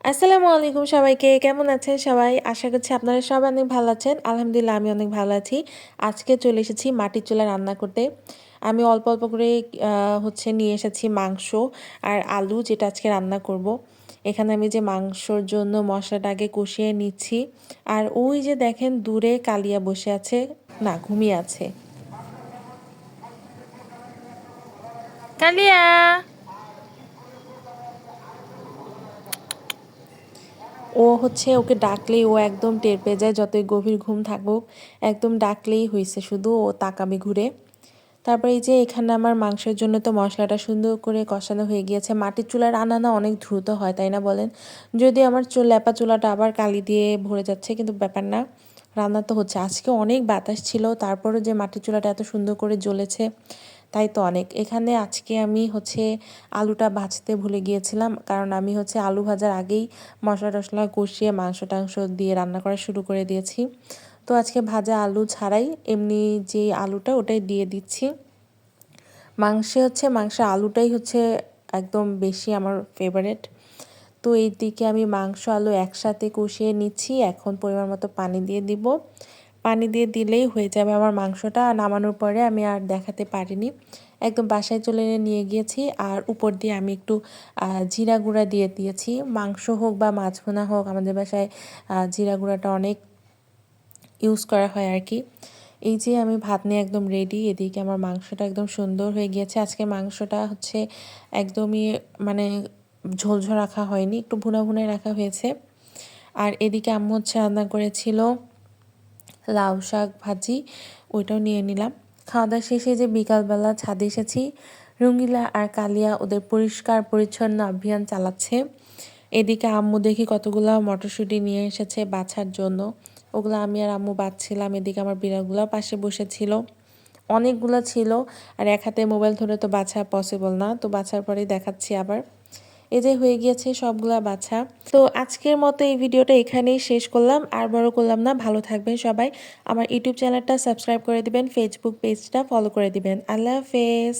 আসসালামু আলাইকুম সবাইকে। কেমন আছেন সবাই? আশা করছি আপনারা সবাই অনেক ভালো আছেন। আলহামদুলিল্লাহ আমি অনেক ভালো আছি। আজকে চলে এসেছি মাটির চুলায় রান্না করতে। আমি অল্প, অল্প করে নিয়ে এসেছি মাংস আর আলু যেটা আজকে রান্না করব। এখানে আমি যে মাংসর জন্য মশলাটা আগে কষিয়ে নিচ্ছি। আর ওই যে দেখেন দূরে কালিয়া বসে আছে, না ঘুমিয়ে আছে। কালিয়া! ওকে ডাকলেই ও একদম টের পেয়ে যায়, যতই গভীর ঘুম থাকুক একদম ডাকলেই হইছে, শুধু ও তাকাবে ঘুরে। তারপরে এই যে এখানে আমার মাংসের জন্য তো মশলাটা সুন্দর করে কষানো হয়ে গিয়েছে। মাটির চুলার রান্না না অনেক দ্রুত হয়, তাই না বলেন? যদি আমার ল্যাপা চুলাটা আবার কালি দিয়ে ভরে যাচ্ছে, কিন্তু ব্যাপার না, রান্না তো হচ্ছে। আজকে অনেক বাতাস ছিল, তারপরে যে মাটির চুলাটা এত সুন্দর করে জ্বলেছে, তাই তো অনেক। এখানে আজকে আমি আলুটা ভাজতে ভুলে গিয়েছিলাম, কারণ আমি আলু ভাজার আগেই মশলা টশলা কষিয়ে মাংস টাংস দিয়ে রান্না করা শুরু করে দিয়েছি। তো আজকে ভাজা আলু ছাড়াই এমনি যে আলুটা ওটাই দিয়ে দিচ্ছি। মাংসের আলুটাই একদম বেশি আমার ফেভারেট। তো এই দিকে আমি মাংস আলু একসাথে কষিয়ে নিচ্ছি। এখন পরিমাণ মতো পানি দিয়ে দিব। পানি দিয়ে দিলেই হয়ে যাবে আমার মাংসটা। নামানোর পরে আমি আর দেখাতে পারিনি, একদম বাসায় চলে নিয়ে গিয়েছি। আর উপর দিয়ে আমি একটু জিরা গুঁড়া দিয়ে দিয়েছি। মাংস হোক বা মাছ ভুনা হোক, আমাদের বাসায় জিরা গুঁড়াটা অনেক ইউজ করা হয় আর কি। এই যে আমি ভাত নিয়ে একদম রেডি। এদিকে আমার মাংসটা একদম সুন্দর হয়ে গিয়েছে। আজকে মাংসটা একদমই মানে ঝোলঝোল রাখা হয়নি, একটু ভুনা ভুনায় রাখা হয়েছে। আর এদিকে আম্মু রান্না করেছিল লাউ শাক ভাজি, ওইটাও নিয়ে নিলাম। খাওয়া দাওয়া শেষে যে বিকালবেলা ছাদে এসেছি, রঙ্গিলা আর কালিয়া ওদের পরিষ্কার পরিচ্ছন্ন অভিযান চালাচ্ছে। এদিকে আম্মু দেখি কতগুলো মটরশুঁটি নিয়ে এসেছে বাছার জন্য, ওগুলো আমি আর আম্মু বাছছিলাম। এদিকে আমার বিড়ালগুলো পাশে বসেছিল, অনেকগুলো ছিল। আর এক হাতে মোবাইল ধরে তো বাছা পসিবল না, তো বাছার পরেই দেখাচ্ছি আবার। এই যে হয়ে গিয়েছে সবগুলা বাছা। তো আজকের মতো এই ভিডিওটা এখানেই শেষ করলাম, আর বড় করলাম না। ভালো থাকবেন সবাই। আমার ইউটিউব চ্যানেলটা সাবস্ক্রাইব করে দিবেন, ফেসবুক পেজটা ফলো করে দিবেন। আল্লাহ হাফেজ।